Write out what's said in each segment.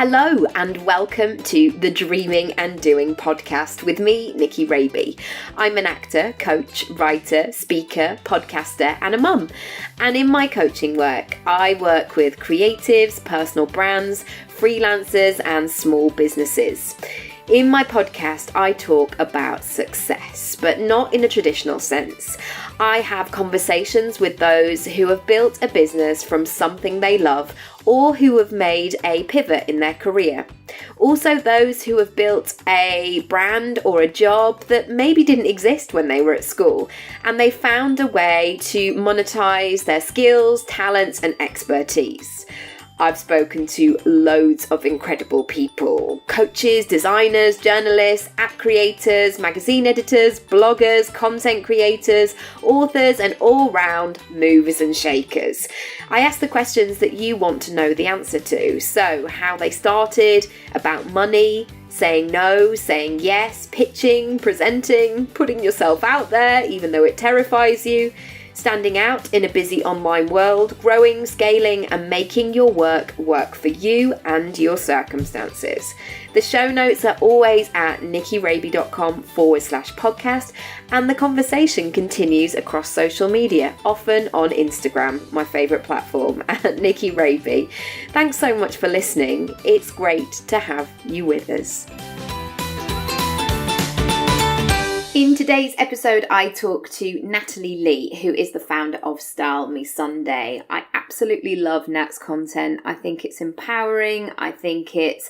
Hello and welcome to the Dreaming and Doing podcast with me, Nicky Raby. I'm an actor, coach, writer, speaker, podcaster and a mum. And in my coaching work, I work with creatives, personal brands, freelancers and small businesses. In my podcast, I talk about success, but not in a traditional sense. I have conversations with those who have built a business from something they love or who have made a pivot in their career. Also those who have built a brand or a job that maybe didn't exist when they were at school, and they found a way to monetize their skills, talents and expertise. I've spoken to loads of incredible people, coaches, designers, journalists, app creators, magazine editors, bloggers, content creators, authors, and all-round movers and shakers. I ask the questions that you want to know the answer to. So how they started, about money, saying no, saying yes, pitching, presenting, putting yourself out there even though it terrifies you, standing out in a busy online world, growing, scaling and making your work for you and your circumstances. The show notes are always at nickyraby.com/podcast, and the conversation continues across social media, often on Instagram, my favourite platform, at Nicky Raby. Thanks so much for listening. It's great to have you with us. In today's episode, I talk to Natalie Lee, who is the founder of Style Me Sunday. I absolutely love Nat's content. I think it's empowering. I think it's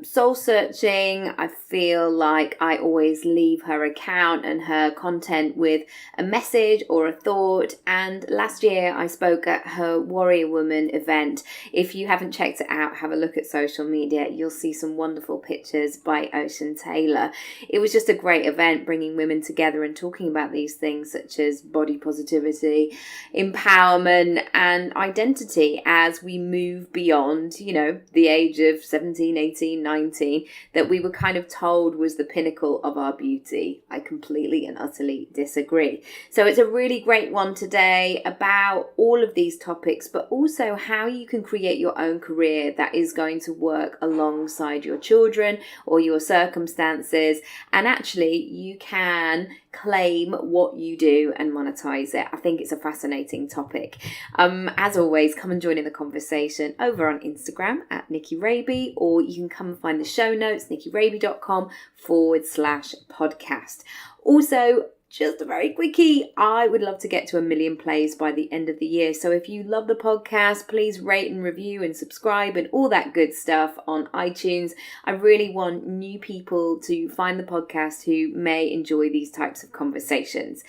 soul-searching. I feel like I always leave her account and her content with a message or a thought. And last year, I spoke at her Warrior Woman event. If you haven't checked it out, have a look at social media. You'll see some wonderful pictures by Ocean Taylor. It was just a great event, bringing women together and talking about these things such as body positivity, empowerment and identity as we move beyond, the age of 17, 18, 19 that we were kind of told was the pinnacle of our beauty. I completely and utterly disagree. So it's a really great one today about all of these topics, but also how you can create your own career that is going to work alongside your children or your circumstances, and actually you can claim what you do and monetize it. I think it's a fascinating topic. As always, come and join in the conversation over on Instagram at Nicky Raby, or you can come and find the show notes, nickyraby.com/podcast. Also, just a very quickie, I would love to get to 1 million plays by the end of the year. So if you love the podcast, please rate and review and subscribe and all that good stuff on iTunes. I really want new people to find the podcast who may enjoy these types of conversations.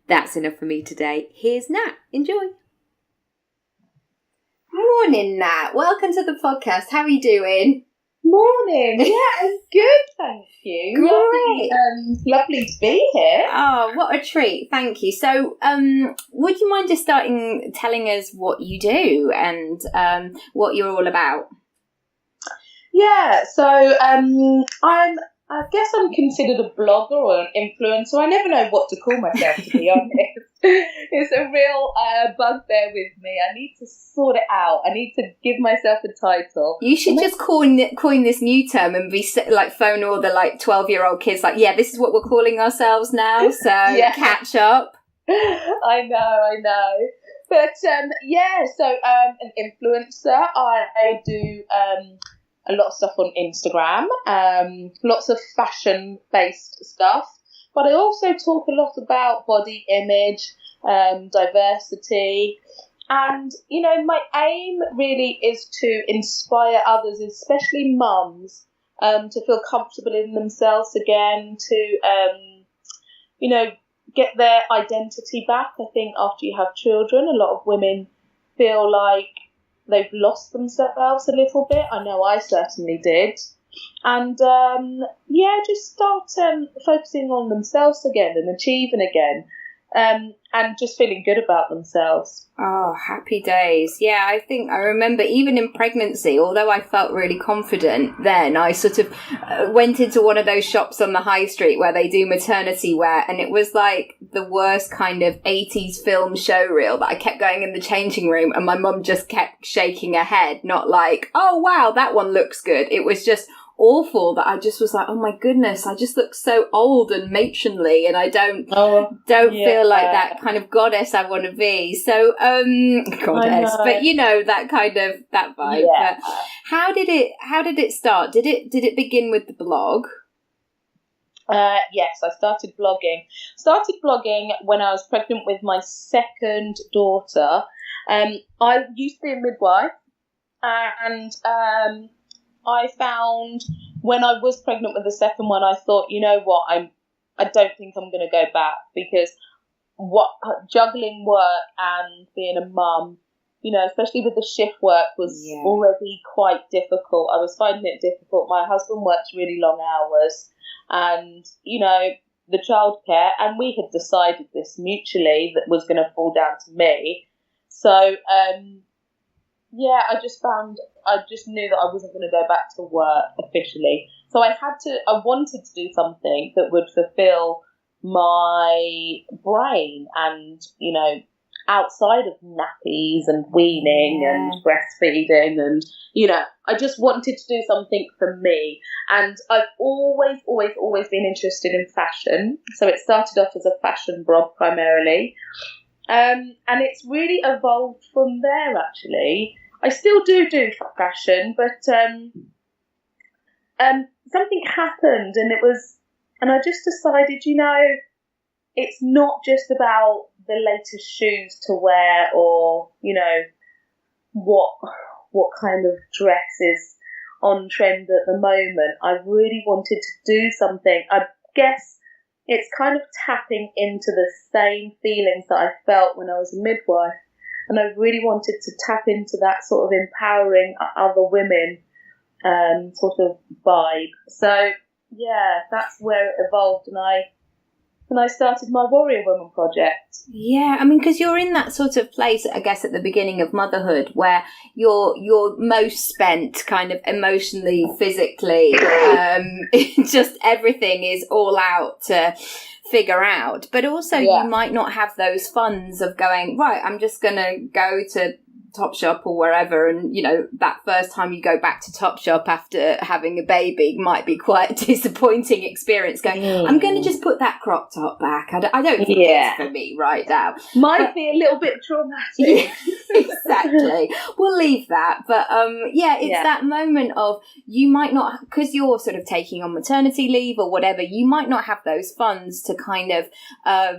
That's enough for me today. Here's Nat. Enjoy. Morning, Nat. Welcome to the podcast. How are you doing? Morning. Yeah, I'm good, thank you. Great. Lovely to be here. Oh, what a treat. Thank you. So, would you mind just telling us what you do and what you're all about? Yeah, so I guess I'm considered a blogger or an influencer. I never know what to call myself, to be honest. It's a real bugbear with me. I need to sort it out. I need to give myself a title. You should just coin this new term and be phone all the 12-year-old kids this is what we're calling ourselves now. So Catch up. I know. But so an influencer. I do a lot of stuff on Instagram, lots of fashion-based stuff. But I also talk a lot about body image, diversity. And, my aim really is to inspire others, especially mums, to feel comfortable in themselves again, to, get their identity back. I think after you have children, a lot of women feel like they've lost themselves a little bit. I know I certainly did. And, just start focusing on themselves again and achieving again. and just feeling good about themselves. Oh, happy days. Yeah, I think I remember even in pregnancy, although I felt really confident then, I sort of went into one of those shops on the high street where they do maternity wear, and it was like the worst kind of 80s film show reel that I kept going in the changing room and my mum just kept shaking her head, not like, oh wow, that one looks good. It was just awful that I just was like, oh my goodness, I just look so old and matronly, and I don't feel like that kind of goddess I want to be. So goddess, but you know, that kind of that vibe. Yeah. But how did it start? Did it begin with the blog? Yes, I started blogging. When I was pregnant with my second daughter. I used to be a midwife, and I found when I was pregnant with the second one, I thought, you know what, I don't think I'm going to go back, because juggling work and being a mum, you know, especially with the shift work, was already quite difficult. I was finding it difficult. My husband works really long hours, and, you know, the childcare, and we had decided this mutually, that was going to fall down to me. So, I just knew that I wasn't going to go back to work officially. So I wanted to do something that would fulfill my brain, and, you know, outside of nappies and weaning and breastfeeding, and, you know, I just wanted to do something for me. And I've always been interested in fashion. So it started off as a fashion blog primarily. And it's really evolved from there, actually. I still do fashion, but something happened, and I just decided, you know, it's not just about the latest shoes to wear, or, you know, what kind of dress is on trend at the moment. I really wanted to do something. I guess it's kind of tapping into the same feelings that I felt when I was a midwife. And I really wanted to tap into that sort of empowering other women sort of vibe. So, yeah, that's where it evolved. And I started my Warrior Woman project. Yeah, I mean, because you're in that sort of place, I guess, at the beginning of motherhood, where you're most spent kind of emotionally, physically, just everything is all out to figure out. But also you might not have those funds of going, right, I'm just going to go to Topshop or wherever, and, you know, that first time you go back to Topshop after having a baby might be quite a disappointing experience, going, I'm going to just put that crop top back. I don't think it's for me right now. Might be a little bit traumatic. Exactly. We'll leave that. But it's that moment of, you might not, because you're sort of taking on maternity leave or whatever, you might not have those funds to kind of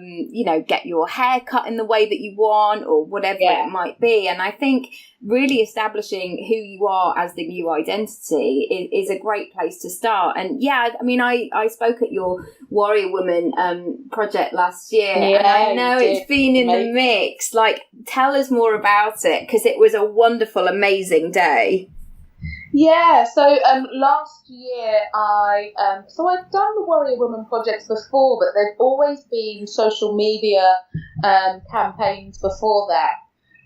you know, get your hair cut in the way that you want, or whatever it might be. And I think really establishing who you are as the new identity is a great place to start. And I mean, I spoke at your Warrior Woman project last year, and I know it's been in the mix. Like, tell us more about it, because it was a wonderful, amazing day. Yeah, so last year I've done the Warrior Woman projects before, but there'd always been social media campaigns before that.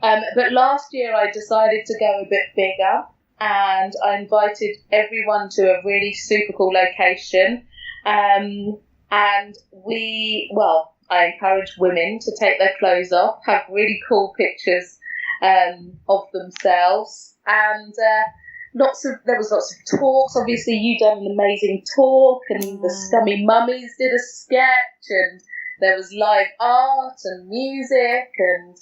But last year I decided to go a bit bigger, and I invited everyone to a really super cool location. And I encouraged women to take their clothes off, have really cool pictures of themselves, and there was lots of talks. Obviously, you done an amazing talk, and the Scummy Mummies did a sketch, and there was live art and music and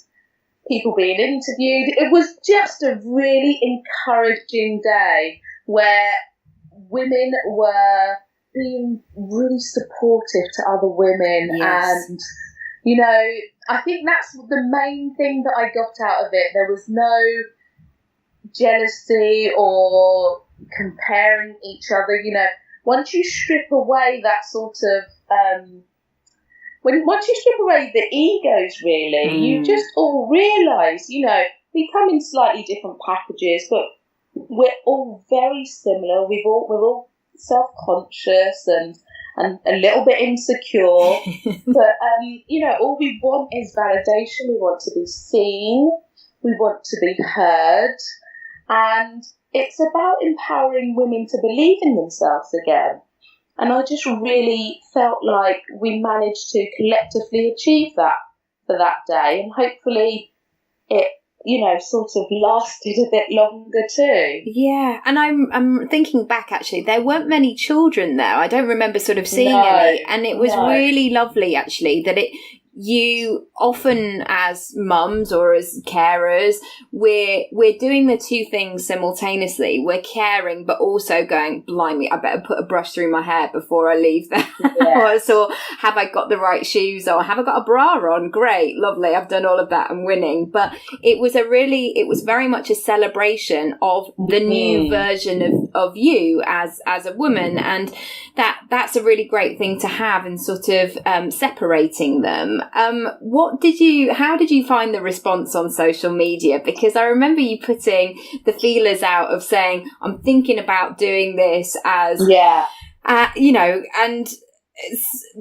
people being interviewed. It was just a really encouraging day where women were being really supportive to other women. And, you know, I think that's the main thing that I got out of it. There was no jealousy or comparing each other. You know, once you strip away that sort of once you strip away the egos, really, you just all realise, you know, we come in slightly different packages, but we're all very similar. We're all self-conscious, and and a little bit insecure. But, all we want is validation. We want to be seen. We want to be heard. And it's about empowering women to believe in themselves again. And I just really felt like we managed to collectively achieve that for that day. And hopefully it, sort of lasted a bit longer too. Yeah, and I'm thinking back, actually, there weren't many children there. I don't remember sort of seeing any. And it was really lovely, actually, that you often, as mums or as carers, we're doing the two things simultaneously. We're caring, but also going, blimey, I better put a brush through my hair before I leave the house, or have I got the right shoes on? Have I got a bra on? Great, lovely, I've done all of that, I'm winning. But it was very much a celebration of the new version of you as a woman, and that's a really great thing to have, and sort of separating them. How did you find the response on social media? Because I remember you putting the feelers out of saying, I'm thinking about doing this as, and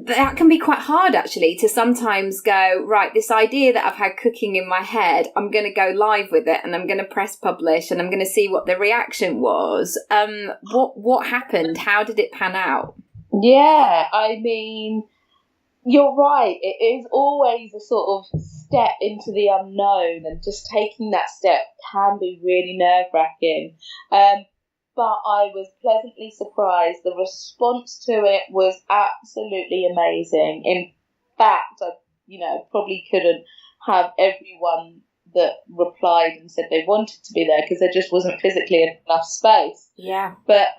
that can be quite hard, actually, to sometimes go, right, this idea that I've had cooking in my head, I'm going to go live with it and I'm going to press publish and I'm going to see what the reaction was. What happened? How did it pan out? Yeah, I mean, you're right. It is always a sort of step into the unknown, and just taking that step can be really nerve-wracking. But I was pleasantly surprised. The response to it was absolutely amazing. In fact, I, probably couldn't have everyone that replied and said they wanted to be there, because there just wasn't physically enough space. Yeah. But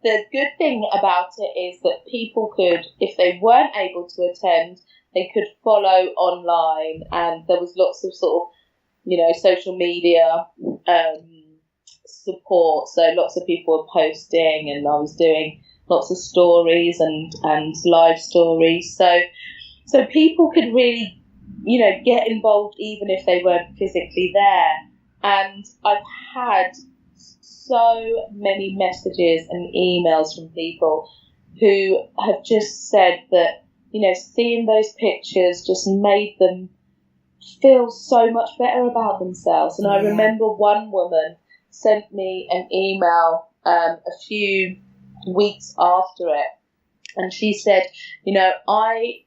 the good thing about it is that people could, if they weren't able to attend, they could follow online, and there was lots of sort of, social media support. So lots of people were posting, and I was doing lots of stories and live stories. So people could really, get involved even if they weren't physically there. And I've had so many messages and emails from people who have just said that, seeing those pictures just made them feel so much better about themselves. And I remember one woman sent me an email a few weeks after it, and she said, I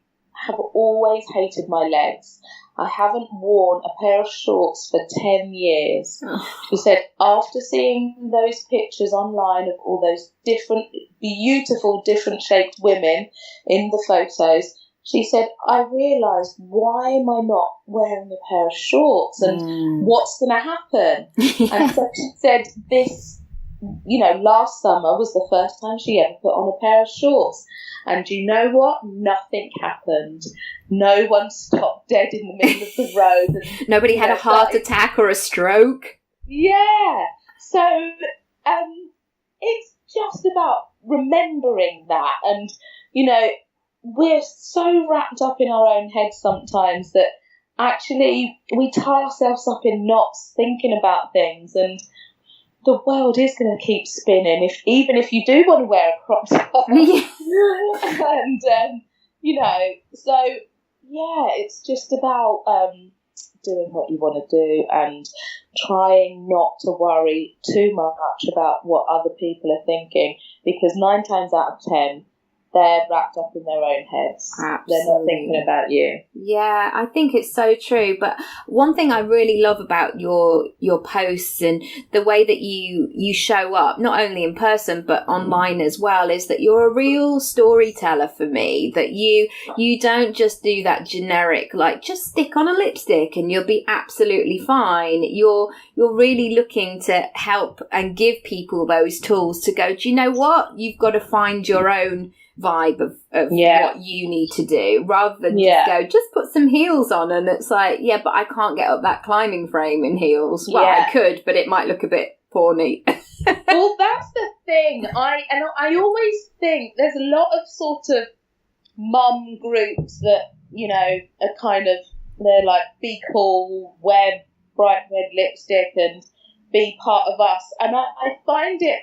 have always hated my legs. I haven't worn a pair of shorts for 10 years. She said, after seeing those pictures online of all those different, beautiful, different shaped women in the photos, she said, I realised, why am I not wearing a pair of shorts, and what's going to happen? And so she said this, last summer was the first time she ever put on a pair of shorts. And you know what? Nothing happened. No one stopped dead in the middle of the road. And, nobody had a heart attack or a stroke. Yeah. So it's just about remembering that. And, we're so wrapped up in our own heads sometimes that actually we tie ourselves up in knots thinking about things, and the world is going to keep spinning even if you do want to wear a crop top. And so it's just about doing what you want to do and trying not to worry too much about what other people are thinking, because 9 times out of 10 they're wrapped up in their own heads. Absolutely. They're not thinking about you. Yeah, I think it's so true. But one thing I really love about your posts and the way that you show up, not only in person but online as well, is that you're a real storyteller for me. That you don't just do that generic, like, just stick on a lipstick and you'll be absolutely fine. You're really looking to help and give people those tools to go, do you know what? You've got to find your own vibe of what you need to do, rather than just put some heels on. And it's like, but I can't get up that climbing frame in heels. Well, I could, but it might look a bit porny. Well, that's the thing. I always think there's a lot of sort of mum groups that, are kind of, they're like, be cool, wear bright red lipstick and be part of us. And I find it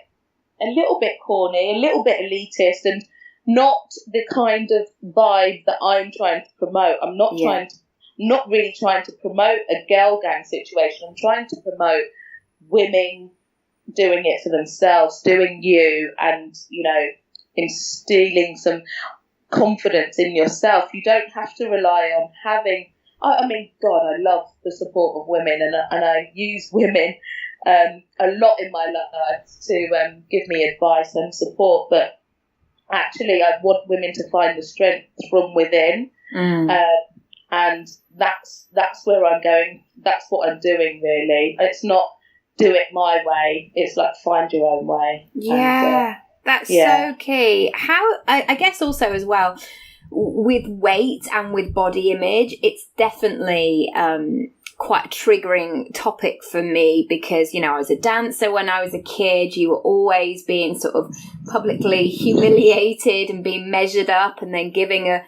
a little bit corny, a little bit elitist, and not the kind of vibe that I'm trying to promote. I'm not not really trying to promote a girl gang situation. I'm trying to promote women doing it for themselves, doing you, and, you know, instilling some confidence in yourself. You don't have to rely on having, I mean, God, I love the support of women, and I use women a lot in my life to give me advice and support, but actually I want women to find the strength from within, and that's where I'm going. That's what I'm doing, really. It's not do it my way, it's like find your own way. That's so key. How I guess also as well with weight and with body image, it's definitely quite a triggering topic for me, because, you know, I was a dancer when I was a kid. You were always being sort of publicly humiliated and being measured up, and then given a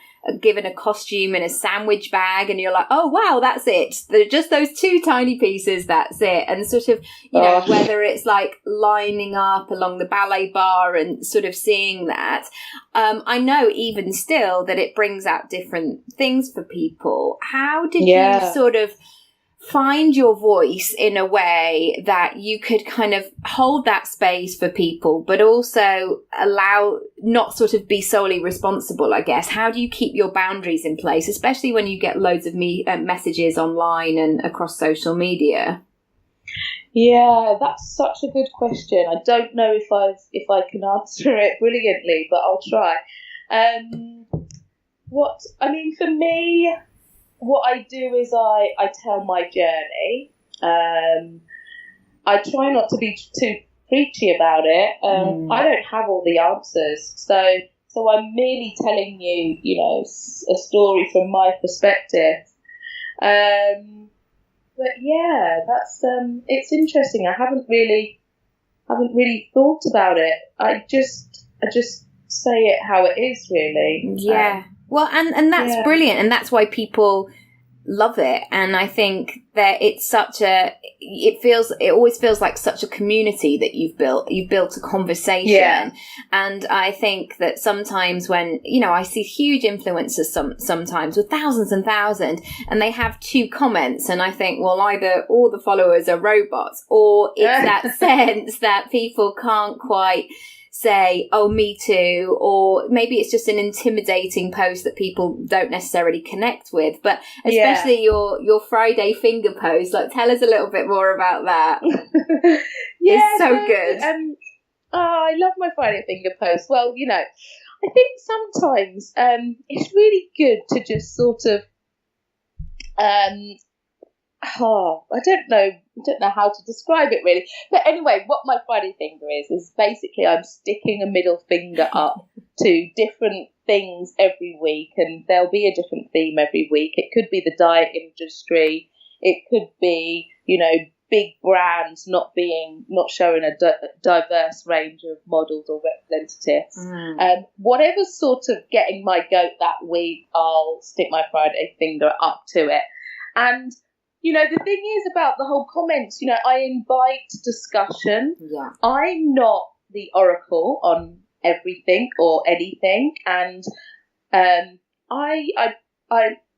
costume and a sandwich bag, and you're like, oh wow, that's it, they're just those two tiny pieces, that's it. And sort of, you know, whether it's like lining up along the ballet bar and sort of seeing that, I know even still that it brings out different things for people. How did you sort of find your voice in a way that you could kind of hold that space for people, but also allow, not sort of be solely responsible, I guess? How do you keep your boundaries in place, especially when you get loads of messages online and across social media? Yeah, that's such a good question. I don't know if I can answer it brilliantly, but I'll try. For me, what I do is I tell my journey. I try not to be too preachy about it. I don't have all the answers, so I'm merely telling you, you know, a story from my perspective. But yeah, that's it's interesting. I haven't really thought about it. I just say it how it is, really. Yeah. Well, and that's brilliant, and that's why people love it. And I think that it's it always feels like such a community that you've built a conversation. And I think that sometimes when, you know, I see huge influencers sometimes with thousands and thousands, and they have 2 comments, and I think, well, either all the followers are robots, or it's that sense that people can't quite say, oh, me too, or maybe it's just an intimidating post that people don't necessarily connect with. But especially your Friday finger post, like, tell us a little bit more about that. It's so good. I love my Friday finger post. Well, you know, I think sometimes it's really good to just sort of I don't know how to describe it, really. But anyway, what my Friday finger is basically I'm sticking a middle finger up to different things every week, and there'll be a different theme every week. It could be the diet industry. It could be, you know, big brands not showing a diverse range of models or representatives. Whatever's sort of getting my goat that week, I'll stick my Friday finger up to it. And you know, the thing is about the whole comments, you know, I invite discussion. Yeah. I'm not the oracle on everything or anything. And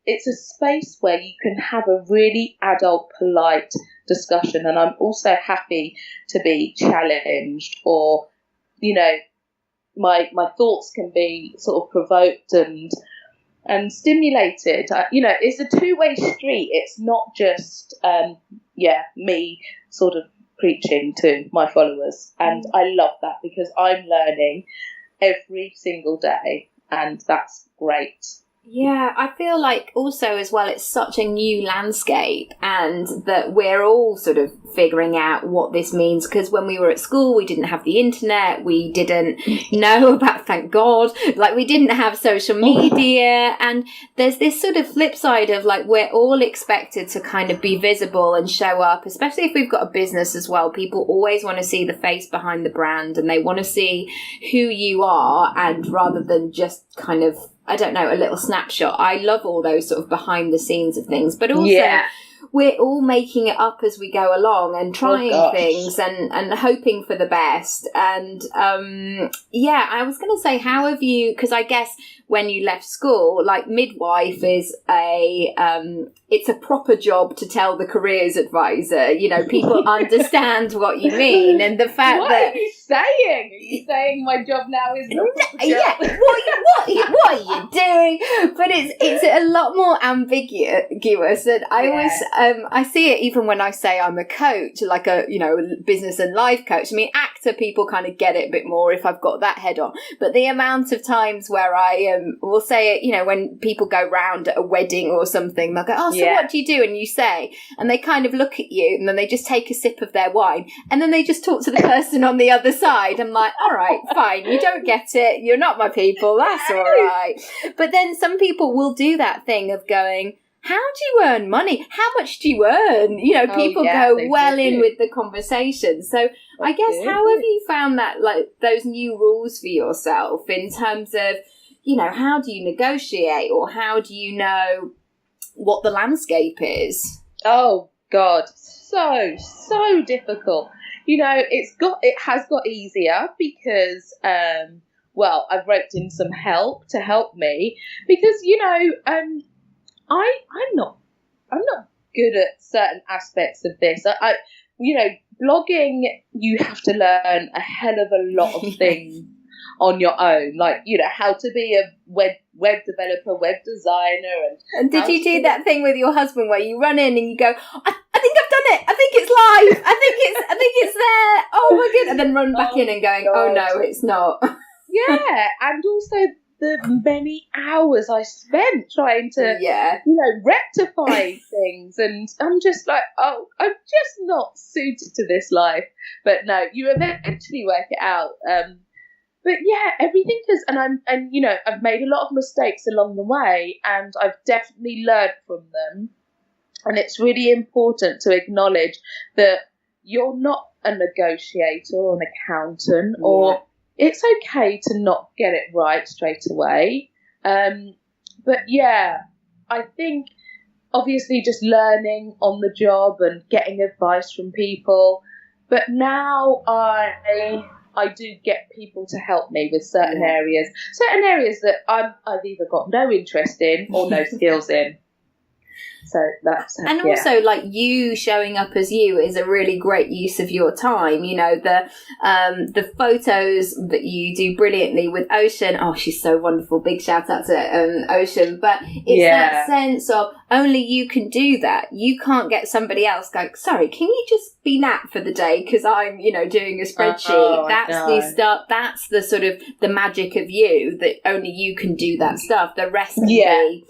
it's a space where you can have a really adult, polite discussion. And I'm also happy to be challenged, or, you know, my thoughts can be sort of provoked and stimulated. You know, it's a two-way street. It's not just me sort of preaching to my followers, and I love that because I'm learning every single day, and that's great. Yeah, I feel like also as well, it's such a new landscape, and that we're all sort of figuring out what this means, because when we were at school, we didn't have the internet, we didn't know about, thank God, like we didn't have social media, and there's this sort of flip side of like, we're all expected to kind of be visible and show up, especially if we've got a business as well. People always want to see the face behind the brand, and they want to see who you are, and rather than just kind of, I don't know, a little snapshot. I love all those sort of behind the scenes of things, but also we're all making it up as we go along and trying things and hoping for the best. And I was going to say, how have you, because I guess when you left school, like midwife is it's a proper job to tell the careers advisor, you know, people understand what you mean. And the fact what that... are you saying? Are you saying my job now is not a proper job? Yeah, what are you doing? But it's a lot more ambiguous. And I see it even when I say I'm a coach, like a, you know, business and life coach. I mean, actor people kind of get it a bit more if I've got that head on. But the amount of times where I will say it, you know, when people go round at a wedding or something, they'll go, oh, so what do you do? And you say, and they kind of look at you and then they just take a sip of their wine and then they just talk to the person on the other side. I'm like, all right, fine, you don't get it. You're not my people. That's all right. But then some people will do that thing of going, how do you earn money? How much do you earn? You know, people go well in with the conversation. So I guess, how have you found that, like, those new rules for yourself in terms of, you know, how do you negotiate or how do you know what the landscape is? Oh, God, so difficult. You know, it has got easier because, I've roped in some help to help me because, you know, I'm not good at certain aspects of this. I you know, blogging, you have to learn a hell of a lot of things on your own, like, you know, how to be a web developer, web designer, and did you do that thing with your husband where you run in and you go, I think I've done it, I think it's live, I think it's there, oh my goodness, and then run back in and going, oh no, it's not. Yeah, and also the many hours I spent trying to, you know, rectify things, and I'm just like, oh, I'm just not suited to this life. But no, you eventually work it out. But yeah, everything is, and you know, I've made a lot of mistakes along the way, and I've definitely learned from them. And it's really important to acknowledge that you're not a negotiator or an accountant, or it's okay to not get it right straight away. But yeah, I think obviously just learning on the job and getting advice from people. But now I do get people to help me with certain areas that I've either got no interest in or no skills in. So that's also, like, you showing up as you is a really great use of your time. You know, the photos that you do brilliantly with Ocean. Oh, she's so wonderful. Big shout out to Ocean. But it's that sense of only you can do that. You can't get somebody else going, sorry, can you just be Nat for the day because I'm, you know, doing a spreadsheet. That's the sort of the magic of you, that only you can do that stuff. The rest can be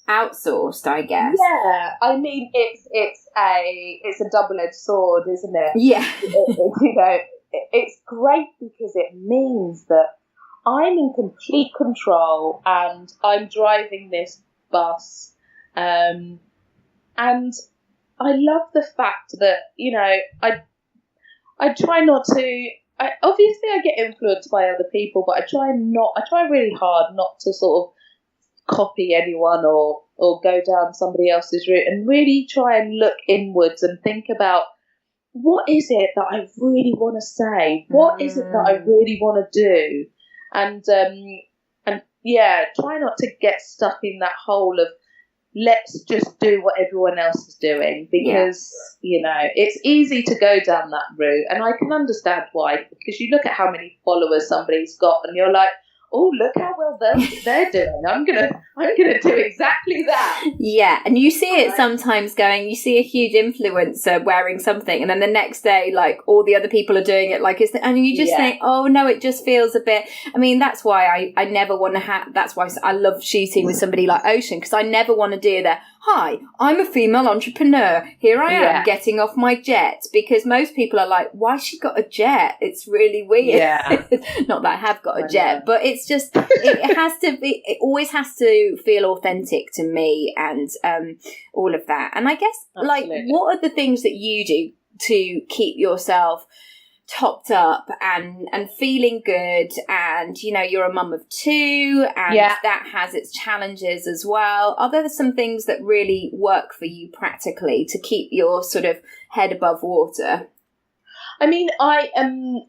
outsourced, I guess. Yeah, I mean, it's a double-edged sword, isn't it? Yeah. You know, it's great because it means that I'm in complete control and I'm driving this bus, and I love the fact that, you know, I try not to. Obviously, I get influenced by other people, but I try really hard not to sort of copy anyone or go down somebody else's route, and really try and look inwards and think about, what is it that I really want to say? What is it that I really want to do? And try not to get stuck in that hole of let's just do what everyone else is doing, because you know, it's easy to go down that route, and I can understand why, because you look at how many followers somebody's got and you're like, oh, look how well they're doing. I'm gonna do exactly that. Yeah, and you see it sometimes going, you see a huge influencer wearing something, and then the next day, like, all the other people are doing it, like, and you just think, oh no, it just feels a bit. I mean, that's why I never want to have. That's why I love shooting with somebody like Ocean, because I never want to do that. Hi, I'm a female entrepreneur. Here I am getting off my jet, because most people are like, why she got a jet? It's really weird. Yeah. Not that I have got a jet, but it's just, it has to be, it always has to feel authentic to me, and all of that. And I guess, like, what are the things that you do to keep yourself topped up and feeling good, and you're a mum of two, and that has its challenges as well. Are there some things that really work for you practically to keep your sort of head above water? I mean, I am,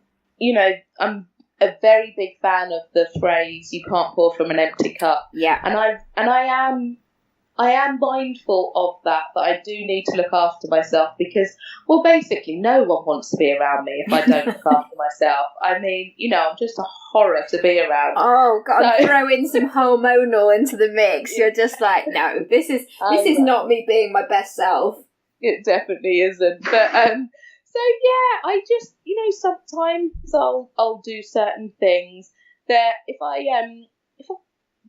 I'm a very big fan of the phrase "you can't pour from an empty cup." Yeah, and I am mindful of that I do need to look after myself, because, well, basically no one wants to be around me if I don't look after myself. I mean, I'm just a horror to be around. Oh, God, throw in some hormonal into the mix. You're just like, no, this is not me being my best self. It definitely isn't. But, so yeah, I just, sometimes I'll do certain things that if I've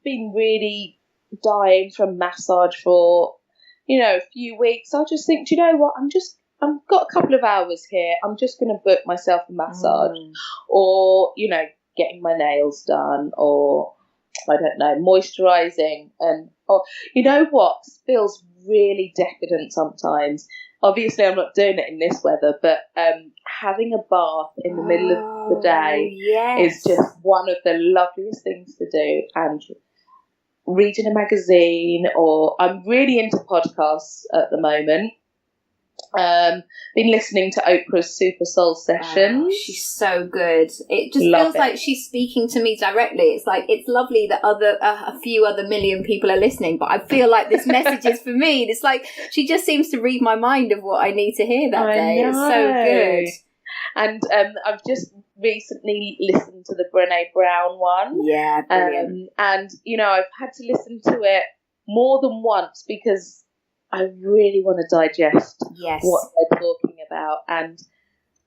been really dying from massage for a few weeks, I'll just think, do you know what, I've got a couple of hours here, I'm just going to book myself a massage, or getting my nails done, or I don't know, moisturising, or you know what feels really decadent sometimes. Obviously I'm not doing it in this weather, but having a bath in the middle of the day is just one of the loveliest things to do. And reading a magazine, or I'm really into podcasts at the moment. Been listening to Oprah's Super Soul Sessions. Oh, she's so good. It just feels like she's speaking to me directly. It's like, it's lovely that a few other million people are listening, but I feel like this message is for me. It's like she just seems to read my mind of what I need to hear that day. It's so good. And I've just recently listened to the Brené Brown one. Yeah, brilliant. And, I've had to listen to it more than once, because I really want to digest what they're talking about. And,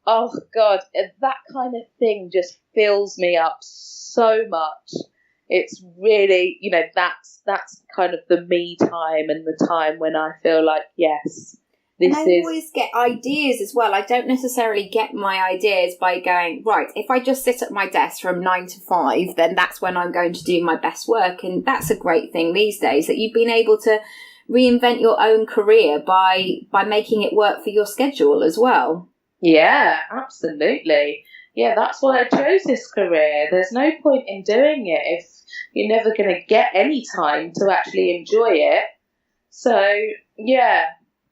oh, God, that kind of thing just fills me up so much. It's really, that's kind of the me time, and the time when I feel like, yes, and I always get ideas as well. I don't necessarily get my ideas by going, right, if I just sit at my desk from 9 to 5, then that's when I'm going to do my best work. And that's a great thing these days, that you've been able to reinvent your own career by making it work for your schedule as well. Yeah, absolutely. Yeah, that's why I chose this career. There's no point in doing it if you're never going to get any time to actually enjoy it. So, yeah.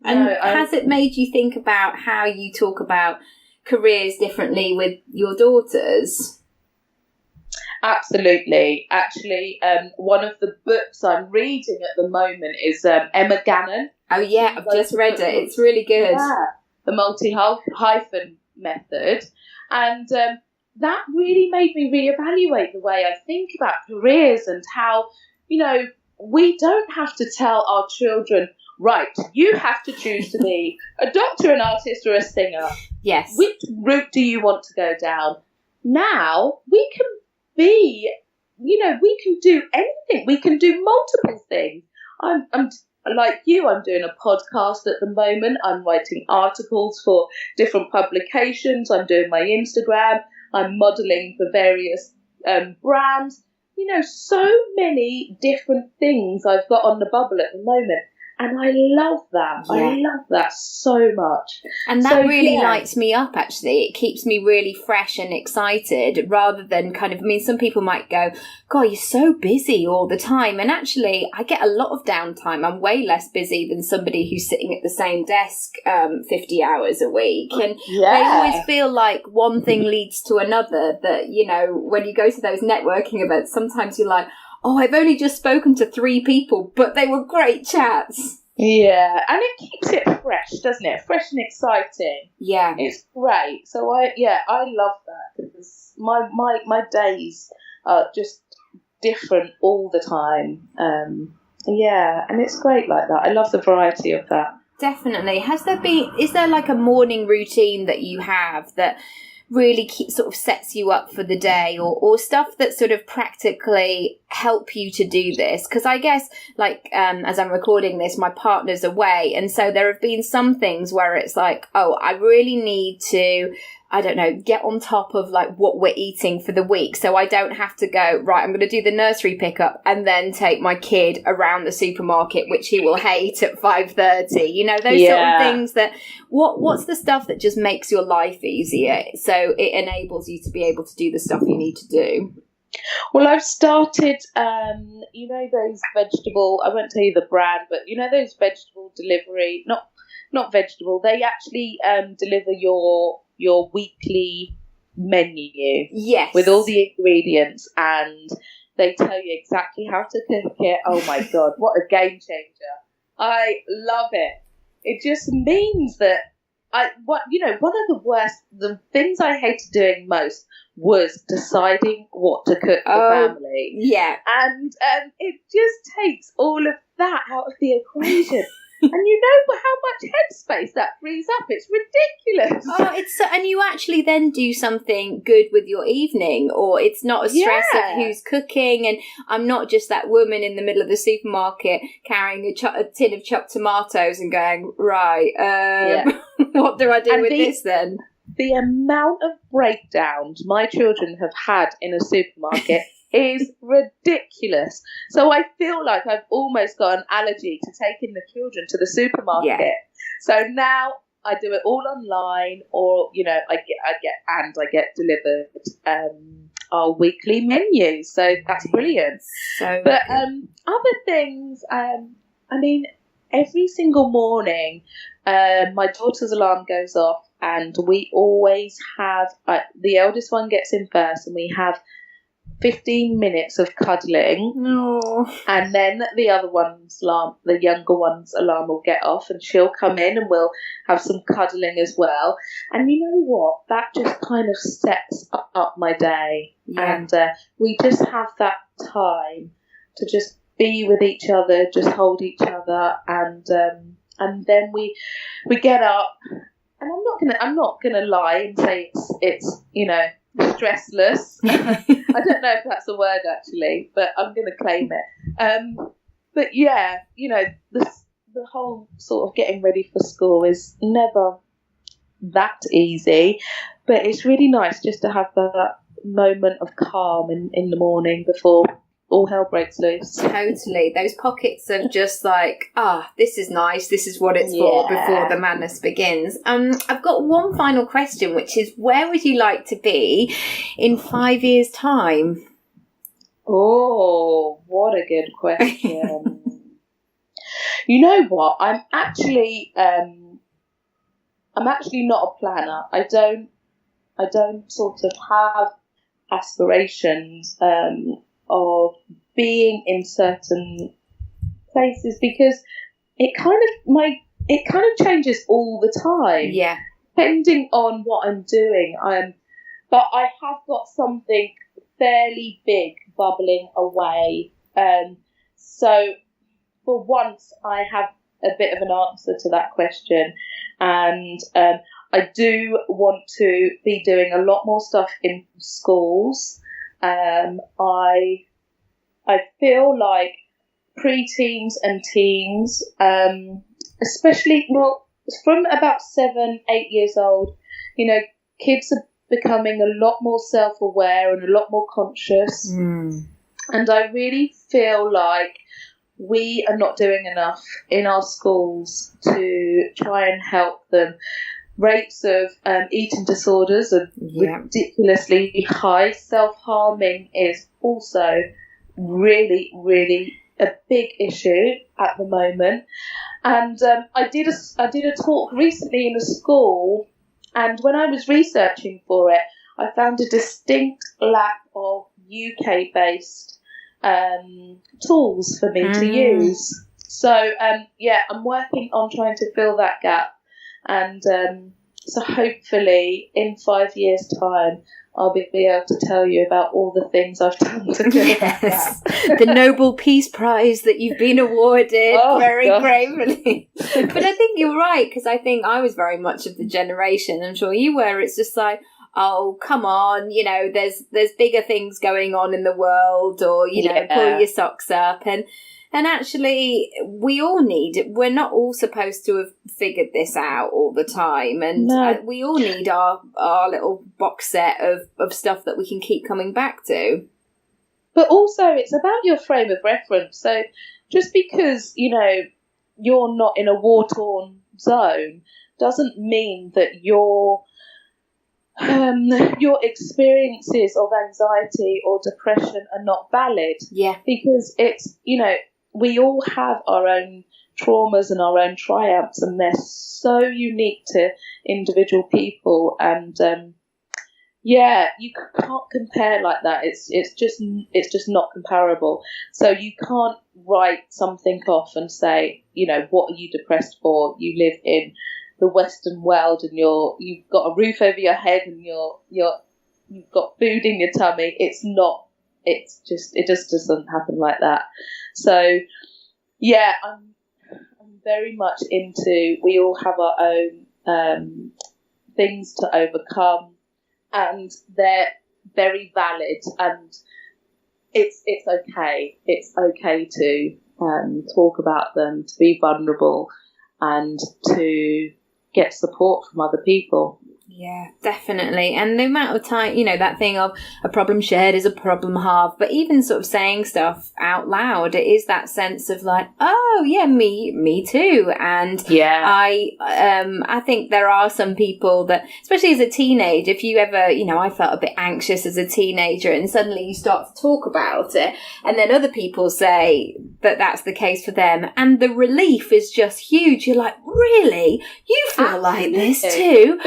And has it made you think about how you talk about careers differently with your daughters? Absolutely. Actually, one of the books I'm reading at the moment is Emma Gannon. Oh, yeah, I've just read it. It's really good. Yeah, the multi-hyphen method. And that really made me reevaluate the way I think about careers, and how, we don't have to tell our children, right, you have to choose to be a doctor, an artist, or a singer. Yes. Which route do you want to go down? Now we can be, we can do anything. We can do multiple things. I'm like you, I'm doing a podcast at the moment. I'm writing articles for different publications. I'm doing my Instagram. I'm modelling for various brands. So many different things I've got on the bubble at the moment. And I love that. Yeah. I love that so much. And that really lights me up, actually. It keeps me really fresh and excited, rather than some people might go, God, you're so busy all the time. And actually, I get a lot of downtime. I'm way less busy than somebody who's sitting at the same desk 50 hours a week. And I always feel like one thing leads to another, that, when you go to those networking events, sometimes you're like, oh, I've only just spoken to 3 people, but they were great chats. Yeah, and it keeps it fresh, doesn't it? Fresh and exciting. Yeah. It's great. So I love that, because my days are just different all the time. And it's great like that. I love the variety of that. Definitely. Is there like a morning routine that you have that really sort of sets you up for the day, or stuff that sort of practically help you to do this? Because I guess, as I'm recording this, my partner's away, and so there have been some things where it's like, oh, I really need to I don't know, get on top of like what we're eating for the week. So I don't have to go, right, I'm going to do the nursery pickup and then take my kid around the supermarket, which he will hate at 5:30. You know, those sort of things that, what's the stuff that just makes your life easier? So it enables you to be able to do the stuff you need to do. Well, I've started, those vegetable, I won't tell you the brand, but those vegetable delivery, not vegetable, they actually deliver your weekly menu. Yes. With all the ingredients, and they tell you exactly how to cook it. Oh my God, what a game changer. I love it. It just means that one of the things I hated doing most was deciding what to cook for family. Yeah. And it just takes all of that out of the equation. And you know how much headspace that frees up. It's ridiculous. Oh, and you actually then do something good with your evening, or it's not a stress of who's cooking. And I'm not just that woman in the middle of the supermarket carrying a tin of chopped tomatoes and going, right, what do I do with this then? The amount of breakdowns my children have had in a supermarket is ridiculous. So I feel like I've almost got an allergy to taking the children to the supermarket. Yeah. So now I do it all online, or I get delivered our weekly menus. So that's brilliant. But other things, every single morning, my daughter's alarm goes off, and we always have the eldest one gets in first, and we have 15 minutes of cuddling. No. And then the younger one's alarm will get off, and she'll come in and we'll have some cuddling as well. And you know what? That just kind of sets up my day. Yeah. And we just have that time to just be with each other, just hold each other, and then we get up. And I'm not gonna lie and say it's stressless. I don't know if that's a word actually, but I'm going to claim it. But yeah, the whole sort of getting ready for school is never that easy, but it's really nice just to have that moment of calm in the morning before all hell breaks loose. Totally. Those pockets of just like, this is nice, this is what it's for, before the madness begins. I've got one final question, which is, where would you like to be in 5 years' time? Oh, what a good question. You know what? I'm actually not a planner. I don't sort of have aspirations of being in certain places, because it kind of changes all the time. Yeah. Depending on what I'm doing. But I have got something fairly big bubbling away. So for once I have a bit of an answer to that question, and I do want to be doing a lot more stuff in schools. I feel like pre-teens and teens, especially, from about 7, 8 years old, kids are becoming a lot more self-aware and a lot more conscious. And I really feel like we are not doing enough in our schools to try and help them. Rates of eating disorders are ridiculously high. Self-harming is also really, really a big issue at the moment. And I did a talk recently in a school, and when I was researching for it, I found a distinct lack of UK-based tools for me to use. So I'm working on trying to fill that gap. And so hopefully in 5 years' time, I'll be able to tell you about all the things I've done to do that. The Nobel Peace Prize that you've been awarded very gravely. But I think you're right, because I think I was very much of the generation, I'm sure you were, it's just like, oh, come on, there's bigger things going on in the world, or, pull your socks up. And And actually, we all need it. We're not all supposed to have figured this out all the time. And we all need our little box set of stuff that we can keep coming back to. But also, it's about your frame of reference. So just because, you're not in a war-torn zone doesn't mean that your experiences of anxiety or depression are not valid. Yeah. Because it's, we all have our own traumas and our own triumphs, and they're so unique to individual people. And you can't compare like that. It's just not comparable. So you can't write something off and say, what are you depressed for? You live in the Western world and you've got a roof over your head and you've got food in your tummy. It just doesn't happen like that. So yeah, I'm very much into, we all have our own things to overcome, and they're very valid, and it's okay. It's okay to talk about them, to be vulnerable, and to get support from other people. Yeah, definitely. And no matter time, that thing of a problem shared is a problem halved, but even sort of saying stuff out loud, it is that sense of like, oh yeah, me too. And yeah, I think there are some people that, especially as a teenager, if you ever, I felt a bit anxious as a teenager, and suddenly you start to talk about it, and then other people say that that's the case for them, and the relief is just huge. You're like, really? You feel Absolutely. Like this too?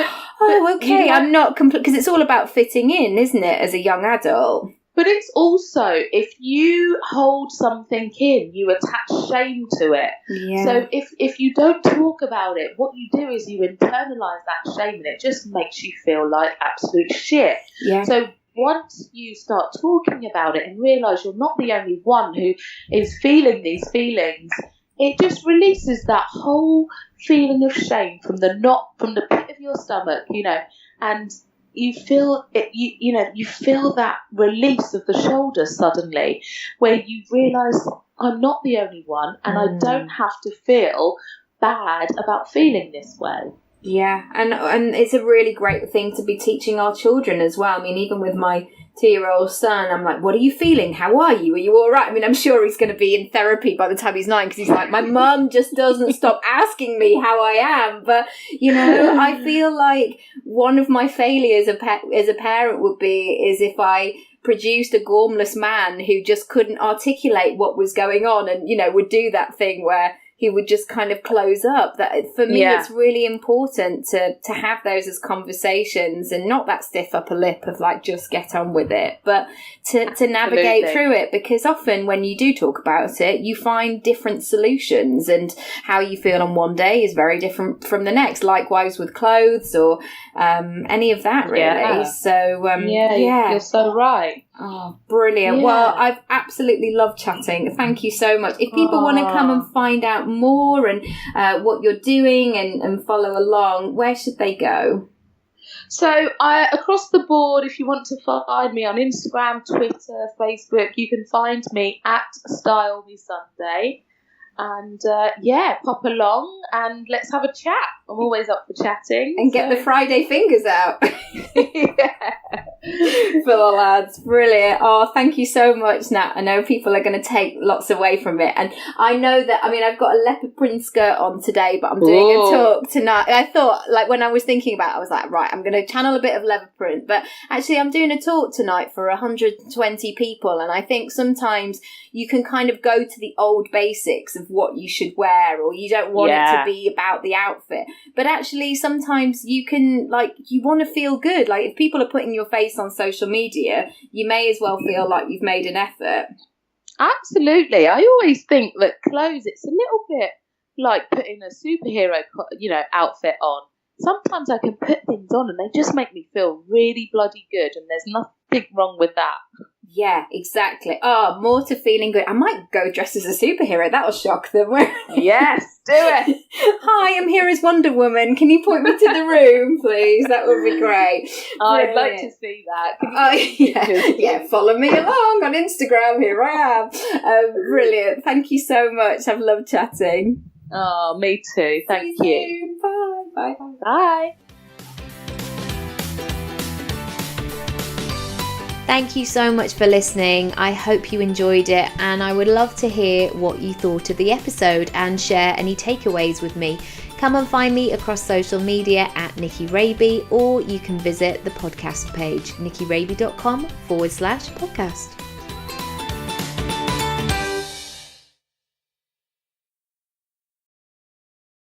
Oh, okay. I'm not because it's all about fitting in, isn't it, as a young adult? But it's also, if you hold something in, you attach shame to it. Yeah. So if you don't talk about it, what you do is you internalise that shame, and it just makes you feel like absolute shit. Yeah. So once you start talking about it and realise you're not the only one who is feeling these feelings, it just releases that whole feeling of shame from the pit of your stomach, and you feel it. You feel that release of the shoulders suddenly, where you realise I'm not the only one, and I don't have to feel bad about feeling this way. Yeah, and it's a really great thing to be teaching our children as well. I mean, even with my 2-year-old son, I'm like, what are you feeling? How are you? Are you all right? I mean, I'm sure he's going to be in therapy by the time he's 9, because he's like, my mum just doesn't stop asking me how I am. But, I feel like one of my failures as a parent is if I produced a gormless man who just couldn't articulate what was going on, and, would do that thing where he would just kind of close up. That for me, It's really important to have those as conversations, and not that stiff upper lip of like, just get on with it, but to navigate through it, because often when you do talk about it, you find different solutions, and how you feel on one day is very different from the next. Likewise with clothes or any of that, really. Yeah. So you're so right. Oh, brilliant. Yeah. Well, I've absolutely loved chatting. Thank you so much. If people want to come and find out more and what you're doing and follow along, where should they go? So across the board, if you want to find me on Instagram, Twitter, Facebook, you can find me at Style Me Sunday. And pop along and let's have a chat. I'm always up for chatting. And get the Friday fingers out. Yeah. For the lads. Brilliant. Oh, thank you so much, Nat. I know people are going to take lots away from it. And I know that, I've got a leopard print skirt on today, but I'm doing a talk tonight. I thought, when I was thinking about it, I was like, right, I'm going to channel a bit of leopard print. But actually, I'm doing a talk tonight for 120 people. And I think sometimes you can kind of go to the old basics of what you should wear, or you don't want it to be about the outfit. But actually, sometimes you can, you want to feel good. Like, if people are putting your face on social media, you may as well feel like you've made an effort. Absolutely. I always think that clothes, it's a little bit like putting a superhero, outfit on. Sometimes I can put things on and they just make me feel really bloody good, and there's nothing wrong with that. Yeah, exactly. Oh, more to feeling good. I might go dressed as a superhero. That'll shock them. Yes, do it. Hi, I'm here as Wonder Woman. Can you point me to the room, please? That would be great. I'd like to see that. Yeah, follow me along on Instagram. Here I am. Brilliant. Thank you so much. I've loved chatting. Oh, me too. Thank you. Bye. Bye. Bye. Thank you so much for listening. I hope you enjoyed it, and I would love to hear what you thought of the episode and share any takeaways with me. Come and find me across social media at Nicky Raby, or you can visit the podcast page, nickyraby.com/podcast.